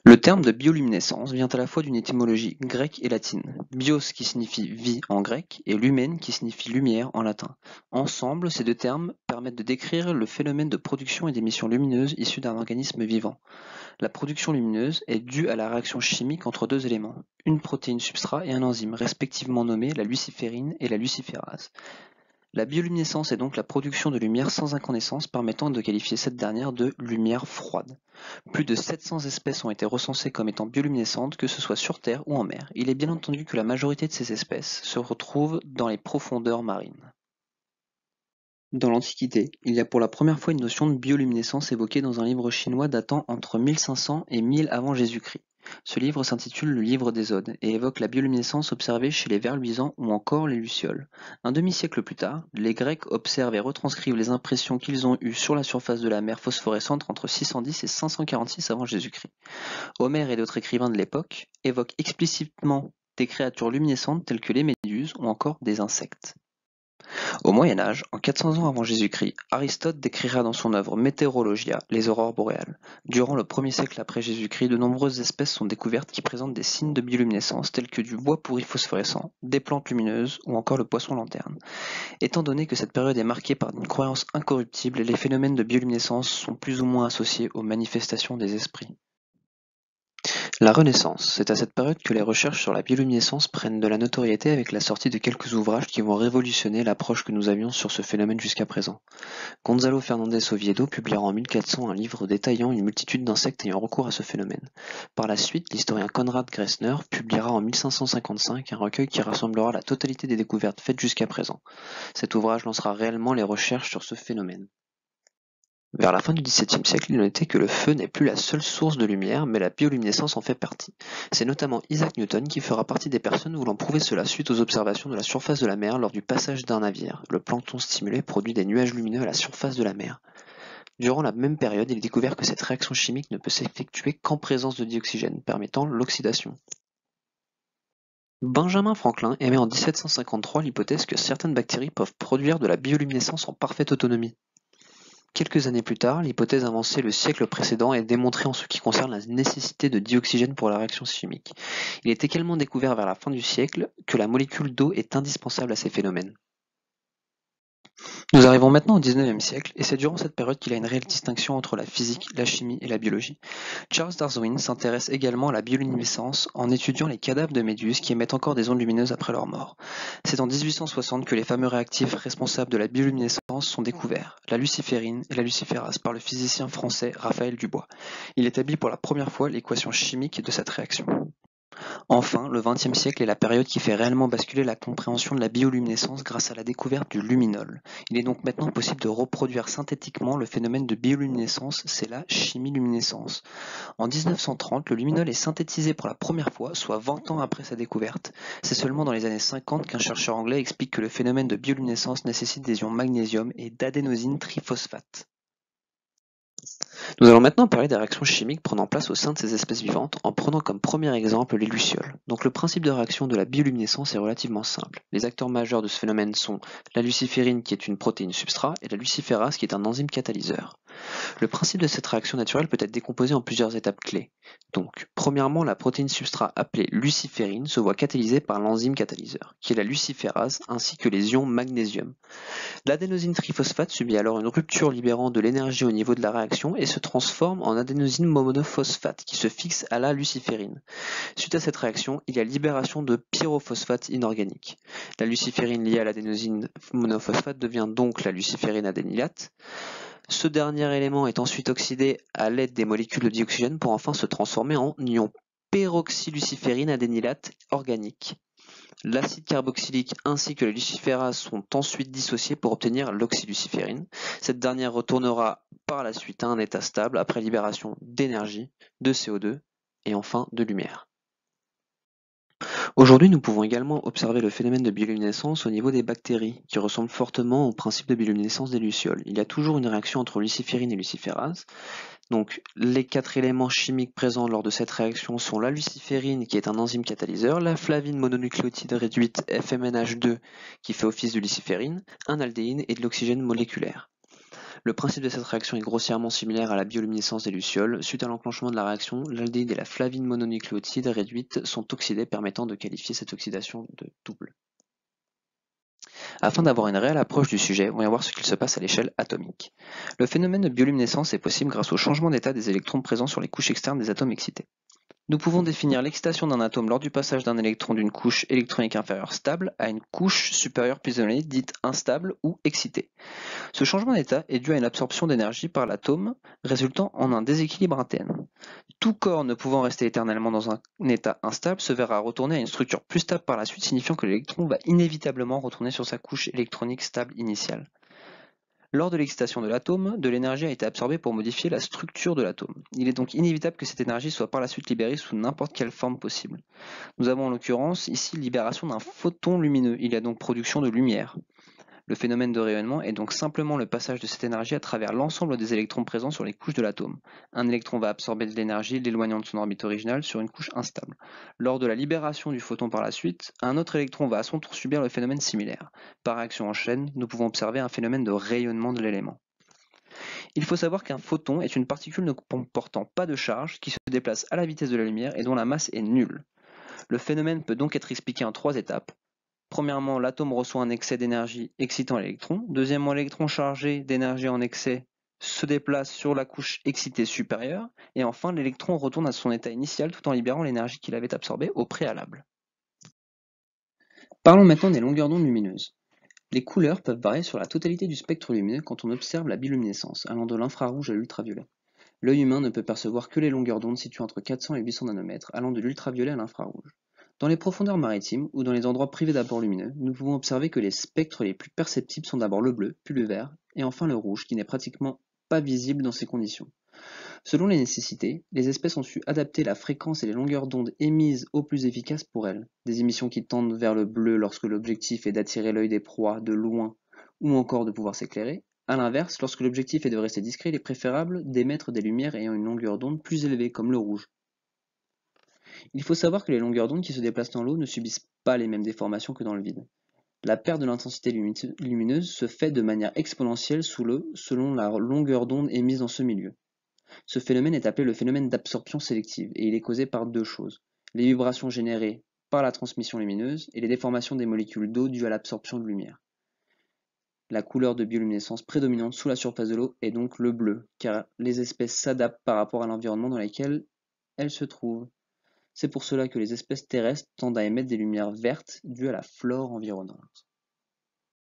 Le terme de bioluminescence vient à la fois d'une étymologie grecque et latine, bios qui signifie vie en grec et lumen qui signifie lumière en latin. Ensemble, ces deux termes permettent de décrire le phénomène de production et d'émission lumineuse issu d'un organisme vivant. La production lumineuse est due à la réaction chimique entre deux éléments, une protéine substrat et un enzyme, respectivement nommés la luciférine et la luciférase. La bioluminescence est donc la production de lumière sans incandescence permettant de qualifier cette dernière de lumière froide. Plus de 700 espèces ont été recensées comme étant bioluminescentes, que ce soit sur Terre ou en mer. Il est bien entendu que la majorité de ces espèces se retrouvent dans les profondeurs marines. Dans l'Antiquité, il y a pour la première fois une notion de bioluminescence évoquée dans un livre chinois datant entre 1500 et 1000 avant Jésus-Christ. Ce livre s'intitule le Livre des Odes et évoque la bioluminescence observée chez les vers luisants ou encore les lucioles. Un demi-siècle plus tard, les Grecs observent et retranscrivent les impressions qu'ils ont eues sur la surface de la mer phosphorescente entre 610 et 546 avant Jésus-Christ. Homère et d'autres écrivains de l'époque évoquent explicitement des créatures luminescentes telles que les méduses ou encore des insectes. Au Moyen Âge, en 400 ans avant Jésus-Christ, Aristote décrira dans son œuvre Météorologia les aurores boréales. Durant le 1er siècle après Jésus-Christ, de nombreuses espèces sont découvertes qui présentent des signes de bioluminescence tels que du bois pourri phosphorescent, des plantes lumineuses ou encore le poisson lanterne. Étant donné que cette période est marquée par une croyance incorruptible, les phénomènes de bioluminescence sont plus ou moins associés aux manifestations des esprits. La Renaissance, c'est à cette période que les recherches sur la bioluminescence prennent de la notoriété avec la sortie de quelques ouvrages qui vont révolutionner l'approche que nous avions sur ce phénomène jusqu'à présent. Gonzalo Fernández Oviedo publiera en 1400 un livre détaillant une multitude d'insectes ayant recours à ce phénomène. Par la suite, l'historien Konrad Gessner publiera en 1555 un recueil qui rassemblera la totalité des découvertes faites jusqu'à présent. Cet ouvrage lancera réellement les recherches sur ce phénomène. Vers la fin du XVIIe siècle, il notait que le feu n'est plus la seule source de lumière, mais la bioluminescence en fait partie. C'est notamment Isaac Newton qui fera partie des personnes voulant prouver cela suite aux observations de la surface de la mer lors du passage d'un navire. Le plancton stimulé produit des nuages lumineux à la surface de la mer. Durant la même période, il est découvert que cette réaction chimique ne peut s'effectuer qu'en présence de dioxygène, permettant l'oxydation. Benjamin Franklin émet en 1753 l'hypothèse que certaines bactéries peuvent produire de la bioluminescence en parfaite autonomie. Quelques années plus tard, l'hypothèse avancée le siècle précédent est démontrée en ce qui concerne la nécessité de dioxygène pour la réaction chimique. Il est également découvert vers la fin du siècle que la molécule d'eau est indispensable à ces phénomènes. Nous arrivons maintenant au XIXe siècle, et c'est durant cette période qu'il y a une réelle distinction entre la physique, la chimie et la biologie. Charles Darwin s'intéresse également à la bioluminescence en étudiant les cadavres de méduses qui émettent encore des ondes lumineuses après leur mort. C'est en 1860 que les fameux réactifs responsables de la bioluminescence sont découverts, la luciférine et la luciférase, par le physicien français Raphaël Dubois. Il établit pour la première fois l'équation chimique de cette réaction. Enfin, le XXe siècle est la période qui fait réellement basculer la compréhension de la bioluminescence grâce à la découverte du luminol. Il est donc maintenant possible de reproduire synthétiquement le phénomène de bioluminescence, c'est la chimiluminescence. En 1930, le luminol est synthétisé pour la première fois, soit 20 ans après sa découverte. C'est seulement dans les années 50 qu'un chercheur anglais explique que le phénomène de bioluminescence nécessite des ions magnésium et d'adénosine triphosphate. Nous allons maintenant parler des réactions chimiques prenant place au sein de ces espèces vivantes en prenant comme premier exemple les lucioles. Donc le principe de réaction de la bioluminescence est relativement simple. Les acteurs majeurs de ce phénomène sont la luciférine qui est une protéine substrat et la luciférase qui est un enzyme catalyseur. Le principe de cette réaction naturelle peut être décomposé en plusieurs étapes clés. Donc, premièrement, la protéine substrat appelée luciférine se voit catalysée par l'enzyme catalyseur, qui est la luciférase, ainsi que les ions magnésium. L'adénosine triphosphate subit alors une rupture libérant de l'énergie au niveau de la réaction et se transforme en adénosine monophosphate qui se fixe à la luciférine. Suite à cette réaction, il y a libération de pyrophosphate inorganique. La luciférine liée à l'adénosine monophosphate devient donc la luciférine adénylate. Ce dernier élément est ensuite oxydé à l'aide des molécules de dioxygène pour enfin se transformer en ion peroxyluciférine adénylate organique. L'acide carboxylique ainsi que la luciférase sont ensuite dissociés pour obtenir l'oxyluciférine. Cette dernière retournera par la suite à un état stable après libération d'énergie, de CO2 et enfin de lumière. Aujourd'hui, nous pouvons également observer le phénomène de bioluminescence au niveau des bactéries, qui ressemble fortement au principe de bioluminescence des lucioles. Il y a toujours une réaction entre luciférine et luciférase. Donc, les 4 éléments chimiques présents lors de cette réaction sont la luciférine, qui est un enzyme catalyseur, la flavine mononucléotide réduite FMNH2, qui fait office de luciférine, un aldéhyne et de l'oxygène moléculaire. Le principe de cette réaction est grossièrement similaire à la bioluminescence des lucioles. Suite à l'enclenchement de la réaction, l'aldéhyde et la flavine mononucléotide réduite sont oxydées, permettant de qualifier cette oxydation de double. Afin d'avoir une réelle approche du sujet, voyons voir ce qu'il se passe à l'échelle atomique. Le phénomène de bioluminescence est possible grâce au changement d'état des électrons présents sur les couches externes des atomes excités. Nous pouvons définir l'excitation d'un atome lors du passage d'un électron d'une couche électronique inférieure stable à une couche supérieure plus éloignée dite instable ou excitée. Ce changement d'état est dû à une absorption d'énergie par l'atome résultant en un déséquilibre interne. Tout corps ne pouvant rester éternellement dans un état instable se verra retourner à une structure plus stable par la suite, signifiant que l'électron va inévitablement retourner sur sa couche électronique stable initiale. Lors de l'excitation de l'atome, de l'énergie a été absorbée pour modifier la structure de l'atome. Il est donc inévitable que cette énergie soit par la suite libérée sous n'importe quelle forme possible. Nous avons en l'occurrence ici libération d'un photon lumineux, il y a donc production de lumière. Le phénomène de rayonnement est donc simplement le passage de cette énergie à travers l'ensemble des électrons présents sur les couches de l'atome. Un électron va absorber de l'énergie, l'éloignant de son orbite originale sur une couche instable. Lors de la libération du photon par la suite, un autre électron va à son tour subir le phénomène similaire. Par réaction en chaîne, nous pouvons observer un phénomène de rayonnement de l'élément. Il faut savoir qu'un photon est une particule ne comportant pas de charge qui se déplace à la vitesse de la lumière et dont la masse est nulle. Le phénomène peut donc être expliqué en 3 étapes. Premièrement, l'atome reçoit un excès d'énergie excitant l'électron. Deuxièmement, l'électron chargé d'énergie en excès se déplace sur la couche excitée supérieure. Et enfin, l'électron retourne à son état initial tout en libérant l'énergie qu'il avait absorbée au préalable. Parlons maintenant des longueurs d'onde lumineuses. Les couleurs peuvent varier sur la totalité du spectre lumineux quand on observe la bioluminescence, allant de l'infrarouge à l'ultraviolet. L'œil humain ne peut percevoir que les longueurs d'onde situées entre 400 et 800 nanomètres, allant de l'ultraviolet à l'infrarouge. Dans les profondeurs maritimes ou dans les endroits privés d'apports lumineux, nous pouvons observer que les spectres les plus perceptibles sont d'abord le bleu, puis le vert, et enfin le rouge, qui n'est pratiquement pas visible dans ces conditions. Selon les nécessités, les espèces ont su adapter la fréquence et les longueurs d'onde émises au plus efficace pour elles. Des émissions qui tendent vers le bleu lorsque l'objectif est d'attirer l'œil des proies de loin ou encore de pouvoir s'éclairer. A l'inverse, lorsque l'objectif est de rester discret, il est préférable d'émettre des lumières ayant une longueur d'onde plus élevée, comme le rouge. Il faut savoir que les longueurs d'onde qui se déplacent dans l'eau ne subissent pas les mêmes déformations que dans le vide. La perte de l'intensité lumineuse se fait de manière exponentielle selon la longueur d'onde émise dans ce milieu. Ce phénomène est appelé le phénomène d'absorption sélective et il est causé par deux choses, les vibrations générées par la transmission lumineuse et les déformations des molécules d'eau dues à l'absorption de lumière. La couleur de bioluminescence prédominante sous la surface de l'eau est donc le bleu, car les espèces s'adaptent par rapport à l'environnement dans lequel elles se trouvent. C'est pour cela que les espèces terrestres tendent à émettre des lumières vertes dues à la flore environnante.